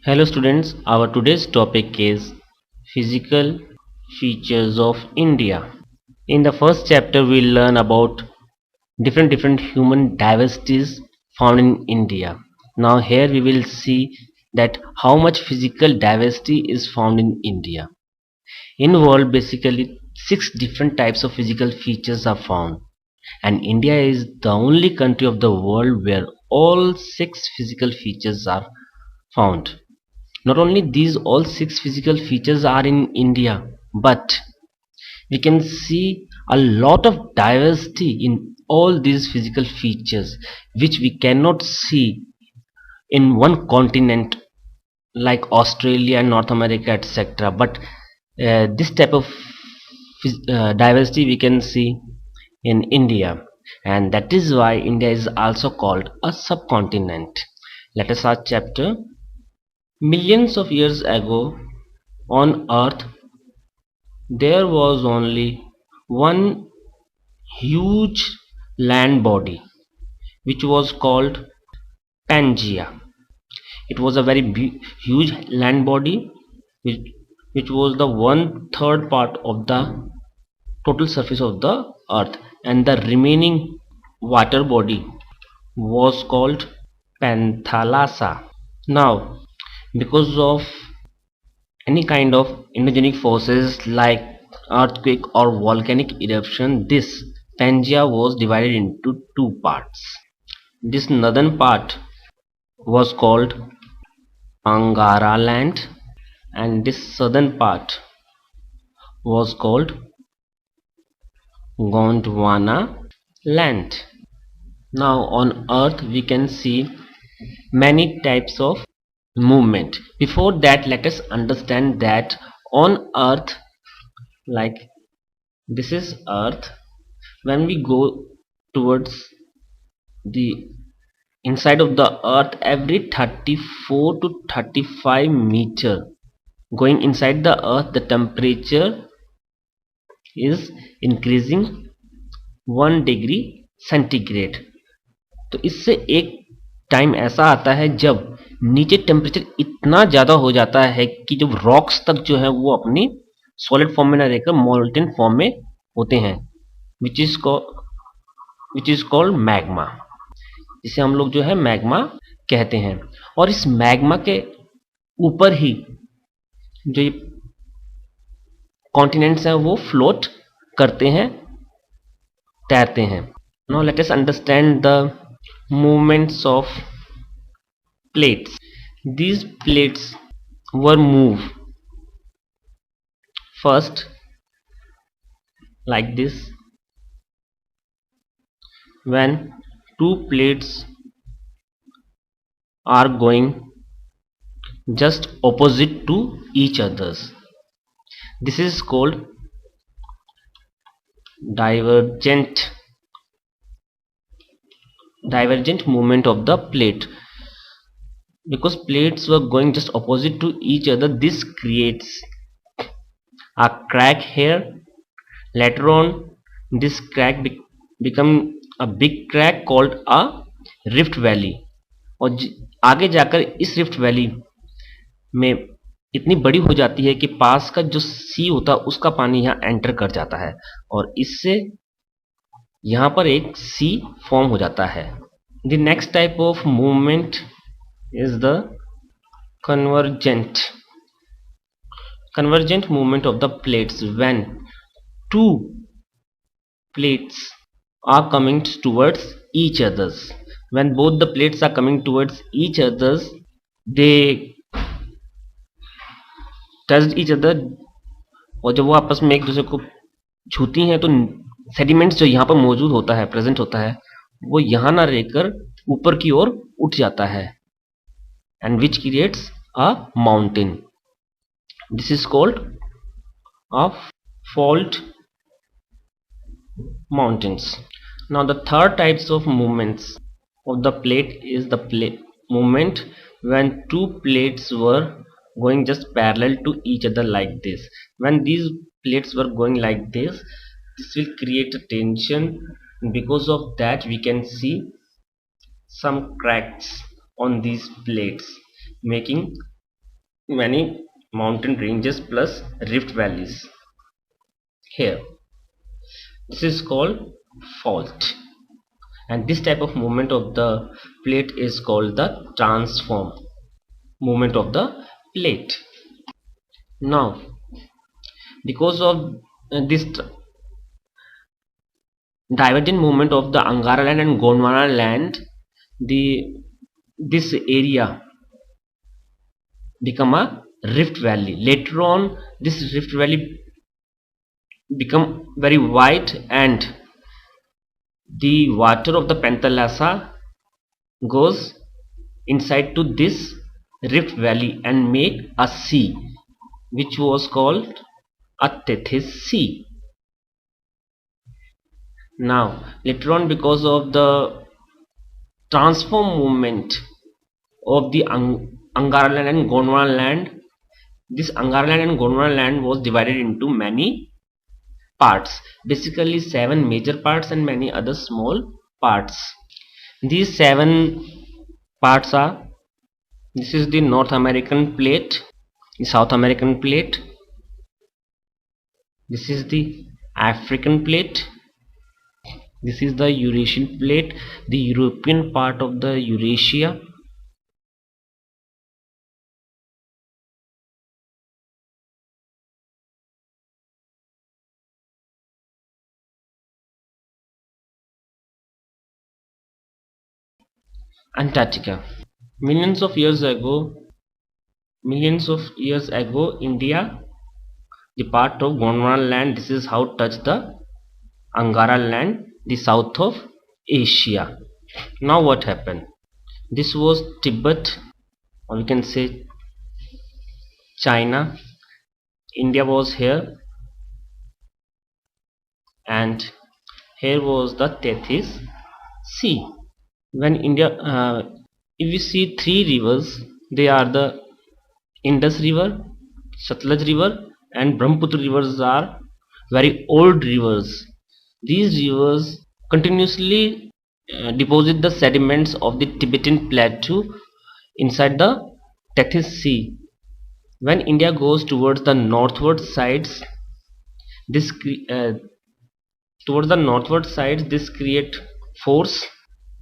Hello students, our today's topic is physical features of India. In the first chapter we'll learn about different human diversities found in India. Now here we will see that how much physical diversity is found in India. In world basically six different types of physical features are found, and India is the only country of the world where all six physical features are found. Not only these all six physical features are in India, but we can see a lot of diversity in all these physical features which we cannot see in one continent like Australia, North America, etc. But this type of diversity we can see in India, and that is why India is also called a subcontinent. Let us start chapter. Millions of years ago on earth there was only one huge land body which was called Pangaea. It was a very huge land body which, which was the one third part of the total surface of the earth, and the remaining water body was called Panthalassa. Now, because of any kind of endogenic forces like earthquake or volcanic eruption, this Pangaea was divided into two parts. This northern part was called Angara land, and this southern part was called Gondwana land. Now on earth we can see many types of movement. Before that, let us understand that on earth, like this is earth, when we go towards the inside of the earth, every 34 to 35 meter going inside the earth, the temperature is increasing 1 degree centigrade. तो इससे एक time ऐसा आता है जब नीचे temperature इतना ज़्यादा हो जाता है कि जब रॉक्स तक जो है वो अपनी सॉलिड फॉर्म में ना रहकर मोल्टेन फॉर्म में होते हैं, विच इज कॉल्ड मैग्मा, जिसे हम लोग जो है मैग्मा कहते हैं. और इस मैग्मा के ऊपर ही जो ये कॉन्टिनेंट्स हैं वो फ्लोट करते हैं, तैरते हैं. Now let us understand the movements of plates. These plates were moved first like this. When two plates are going just opposite to each others, this is called divergent movement of the plate. Because plates were going just opposite to each other, this creates a crack here. Later on this crack become a big crack called a rift valley, और आगे जाकर इस rift valley में इतनी बड़ी हो जाती है कि पास का जो सी होता है उसका पानी यहाँ एंटर कर जाता है, और इससे यहाँ पर एक सी फॉर्म हो जाता है. The next type of movement is the convergent movement of the plates. When two plates are coming towards each others, when both the plates are coming towards each others, they touched each other, और जब वो आपस में एक दूसरे को छूती हैं तो सेडिमेंट्स जो यहाँ पर मौजूद होता है, प्रेजेंट होता है, वो यहाँ ना रहकर ऊपर की ओर उठ जाता है, and which creates a mountain. This is called a fault mountains. Now the third types of movements of the plate is the movement when two plates were going just parallel to each other like this. When these plates were going like this will create a tension. Because of that we can see some cracks on these plates, making many mountain ranges plus rift valleys here. This is called fault, and this type of movement of the plate is called the transform movement of the plate. Now, because of this divergent movement of the Angara land and Gondwana land, the this area become a rift valley. Later on, this rift valley become very wide, and the water of the Panthalassa goes inside to this rift valley and make a sea, which was called a Tethys Sea. Now, later on, because of the transform movement of the Angara land and Gondwana land, this Angara land and Gondwana land was divided into many parts, basically 7 major parts and many other small parts. These 7 parts are: this is the North American plate, the South American plate, this is the African plate, this is the Eurasian plate, the European part of the Eurasia, Antarctica. Millions of years ago, India, the part of Gondwana land, this is how touched the Angara land, the south of Asia. Now what happened? This was Tibet, or we can say China. India was here, and here was the Tethys Sea. When India, if we see 3 rivers, they are the Indus River, Satluj River, and Brahmaputra rivers are very old rivers. These rivers continuously deposit the sediments of the Tibetan plateau inside the Tethys Sea. When India goes towards the northward sides, this this create force,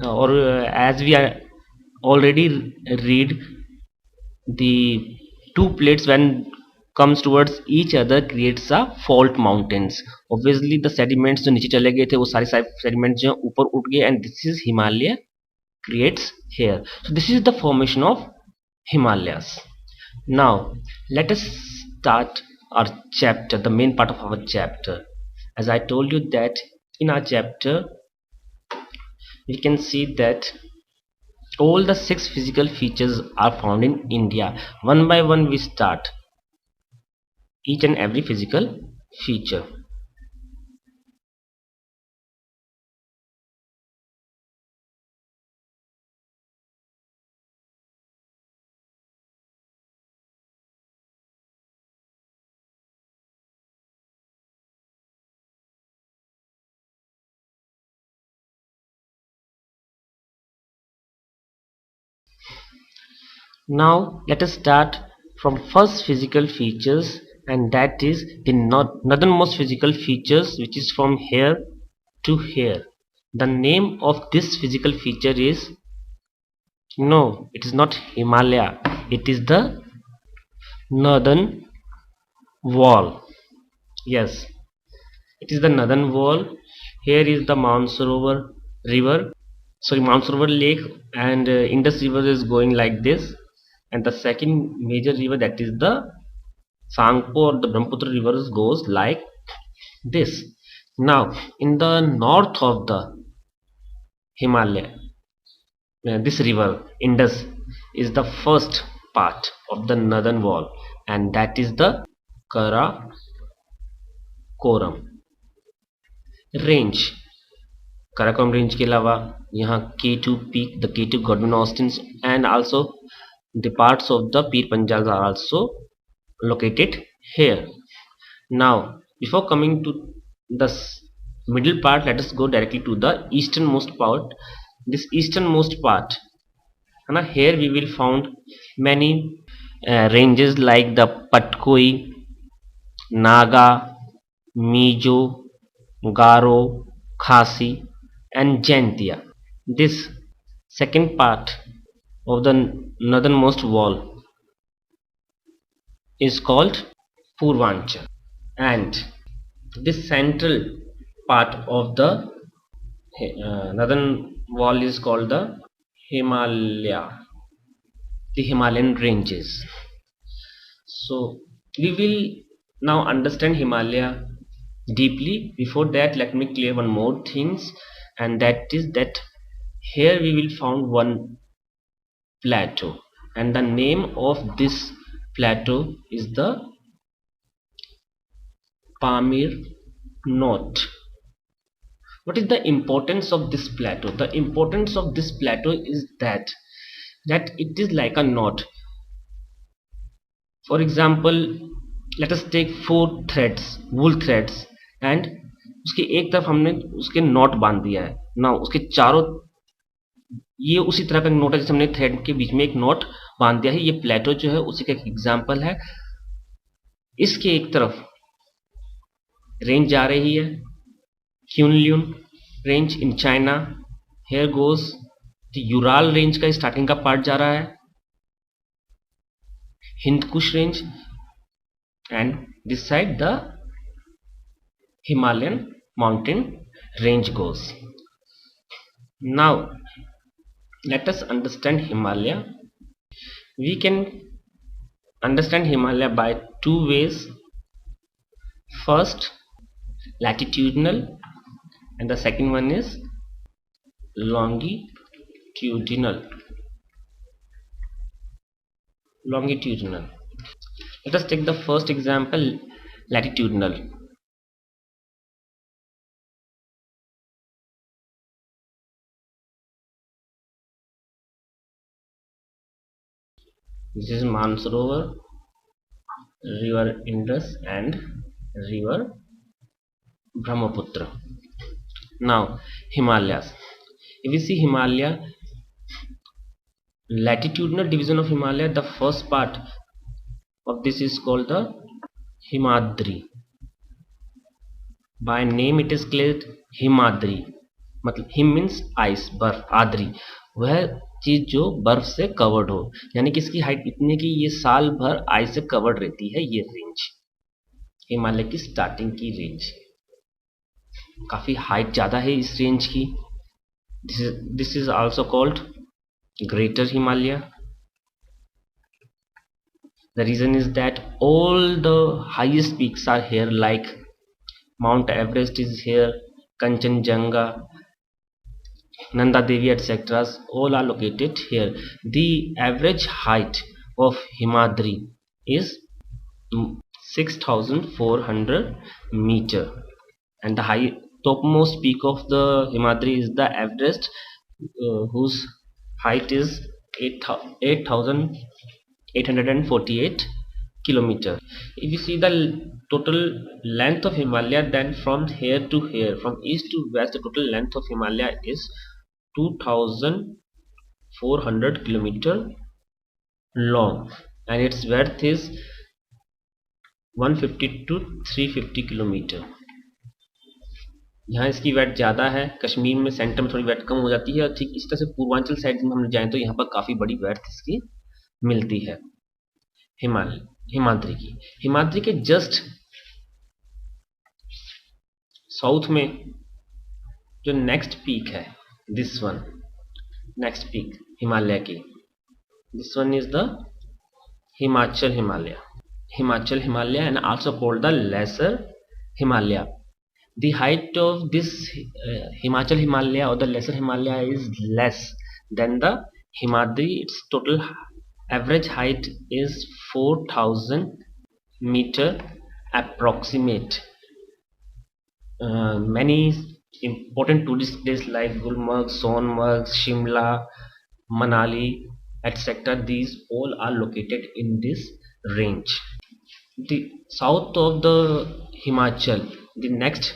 as we are already read, the two plates when comes towards each other creates a fault mountains. Obviously the sediments जो नीचे चले गए थे वो सारे sediments जो ऊपर उठ गए, and this is Himalaya creates here. So this is the formation of Himalayas. Now let us start our chapter, the main part of our chapter. As I told you that in our chapter we can see that all the 6 physical features are found in India. One by one we start each and every physical feature. Now let us start from first physical features, and that is the northernmost physical features, which is from here to here. The name of this physical feature is, no, it is not Himalaya, it is the northern wall. Yes, it is the northern wall. Here is the Mansarovar river, sorry, Mansarovar lake, and Indus river is going like this, and the second major river, that is the Sangpo or the Brahmaputra river, goes like this. Now in the north of the Himalaya, this river Indus is the first part of the northern wall, and that is the Karakoram range. Karakoram range के अलावा यहाँ K2 peak, the K2 Godwin Austins, and also the parts of the Pir Panjals are also located here. Now before coming to the middle part, let us go directly to the easternmost part. This easternmost part, here we will found many ranges like the Patkoi, Naga, Mizo, Garo, Khasi, and Jaintia. This second part of the northernmost wall is called Purvanchal, and this central part of the northern wall is called the Himalaya, the Himalayan ranges. So we will now understand Himalaya deeply. Before that, let me clear one more things, and that is that here we will found one plateau, and the name of this plateau is the Pamir Knot. What is the importance of this plateau? The importance of this plateau is that it is like a knot. For example, let us take four threads, wool threads, and उसके एक तरफ हमने उसके not बांध दिया है ना, उसके चारों ये उसी तरह का नोट है जैसे हमने थ्रेड के बीच में एक नॉट बांध दिया है। ये प्लेटो जो है उसी का एक एग्जांपल है। इसके एक तरफ रेंज जा रही है Kunlun range in China, here goes the Ural range का स्टार्टिंग का पार्ट जा रहा है, Hindu Kush range, and this side the Himalayan mountain range goes. Now let us understand Himalaya. We can understand Himalaya by two ways. First, latitudinal, and the second one is longitudinal. Let us take the first example, latitudinal. This is Mansarovar, river Indus, and river Brahmaputra. Now Himalayas. If we see Himalaya, latitudinal division of Himalaya, the first part of this is called the Himadri. By name it is called Himadri. मतलब him means ice, बर्फ, ADRI वह चीज जो बर्फ से covered हो, यानी कि इसकी हाइट इतनी कि ये साल भर आइस से कवर्ड रहती है। ये रेंज हिमालय की स्टार्टिंग की रेंज, काफी हाइट ज्यादा है इस रेंज की। This is also called greater Himalaya. The reason is that all the highest peaks are here, like Mount Everest is here, Kanchenjunga, Nanda Devi, etc. all are located here. The average height of Himadri is 6,400 meter, and the topmost peak of the Himadri is the Everest, whose height is 8,848 kilometer. If you see the total length of Himalaya, then from here to here, from east to west, the total length of Himalaya is 2,400 kilometer long, and its width is 150 to 350 kilometre. यहाँ इसकी wait ज़्यादा है, कश्मीर में centre में थोड़ी wait कम हो जाती है, और ठीक इस तरह से पूर्वांचल साइड में हम जाएं तो यहाँ पर काफ़ी बड़ी वेट इसकी मिलती है हिमाद्री की। हिमाद्री के जस्ट साउथ में जो नेक्स्ट पीक है, this one, next peak Himalaya की, this one is the Himachal Himalaya, and also called the lesser Himalaya. The height of this Himachal Himalaya or the lesser Himalaya is less than the Himadri. Its total average height is 4,000 meter approximate. Many important tourist places like Gulmarg, Sonmarg, Shimla, Manali, etc. These all are located in this range. The south of the Himachal, the next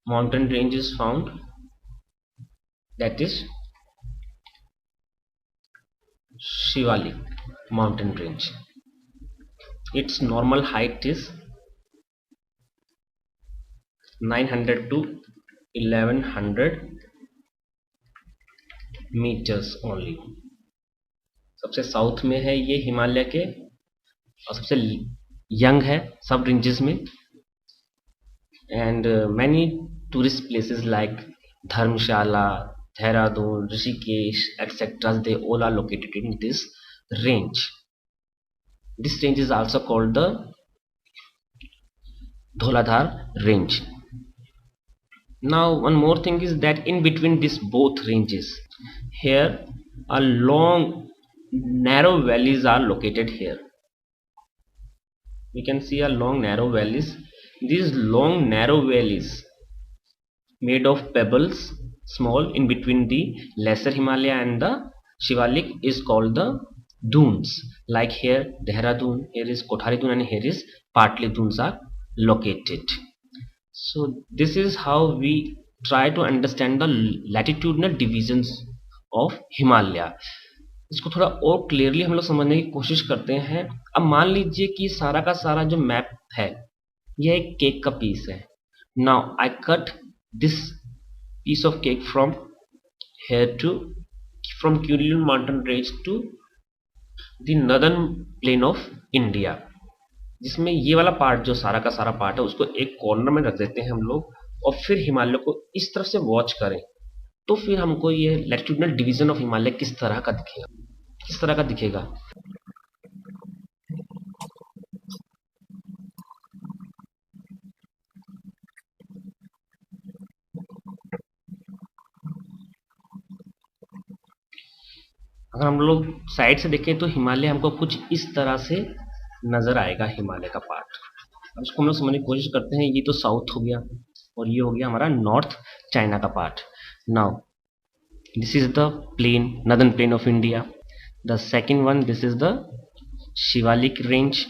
mountain range is found, that is Shivalik mountain range. Its normal height is 900 to 1100 meters only. सबसे south में है ये हिमालय के और सबसे young है सब ranges में. And many tourist places like Dharmshala, Dehradun, Rishikesh, etc. they all are located in this range. This range is also called the Dholadhar range. Now one more thing is that in between these both ranges, here a long narrow valleys are located here. We can see a long narrow valleys. These long narrow valleys made of pebbles, small in between the lesser Himalaya and the Shivalik is called the dunes. Like here Dehradun, here is Kothari Dun, and here is Patli dunes are located. So this is how we try to understand the latitudinal divisions of Himalaya. इसको थोड़ा और clearly हम लोग समझने की कोशिश करते हैं. अब मान लीजिए कि सारा का सारा जो मैप है यह एक केक का पीस है. Now I cut this piece of cake from here to from Kurilian mountain range to the northern plain of India, जिसमें ये वाला पार्ट जो सारा का सारा पार्ट है उसको एक कॉर्नर में रख देते हैं हम लोग और फिर हिमालय को इस तरफ से वॉच करें तो फिर हमको ये लैटिट्यूडनल डिवीजन ऑफ हिमालय किस तरह का दिखेगा. अगर हम लोग साइड से देखें तो हिमालय हमको कुछ इस तरह से नजर आएगा. हिमालय का पार्ट अब इसको हम लोग समझने की कोशिश करते हैं. ये तो साउथ हो गया और ये हो गया हमारा नॉर्थ चाइना का part. Now this is the plain, northern plain of India. The second one, this is the Shivalik range.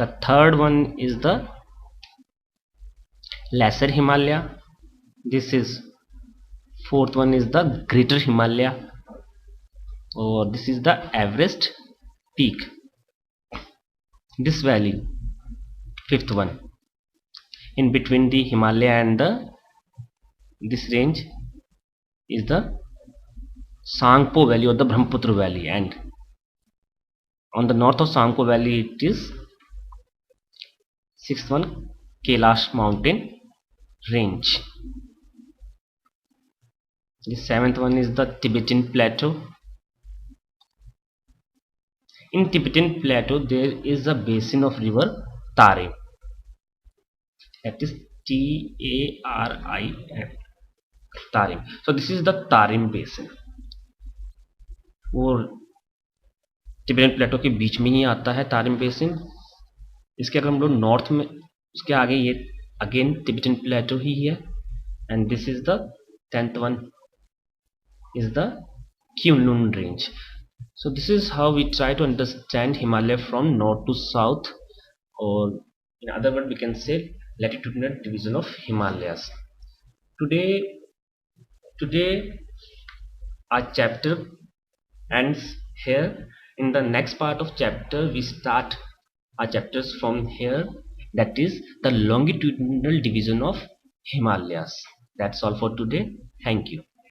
The third one is the lesser Himalaya. This is fourth one is the greater Himalaya, or this is the Everest peak. This valley, fifth one, in between the Himalaya and the this range is the Sangpo Valley or the Brahmaputra Valley, and on the north of Sangpo Valley it is sixth one, Kailash mountain range. The seventh one is the Tibetan plateau. In Tibetan plateau there is a basin of river Tarim, that is Tarim, Tarim. So this is the Tarim basin, और Tibetan प्लेटो के बीच में ही आता है Tarim basin. इसके अगर हम लोग north में उसके आगे ये अगेन टिबेटन प्लेटो ही है. And this is the 10th one is the Kunlun range. So this is how we try to understand Himalaya from north to south, or in other words we can say latitudinal division of Himalayas. Today our chapter ends here. In the next part of chapter we start our chapters from here, that is the longitudinal division of Himalayas. That's all for today. Thank you.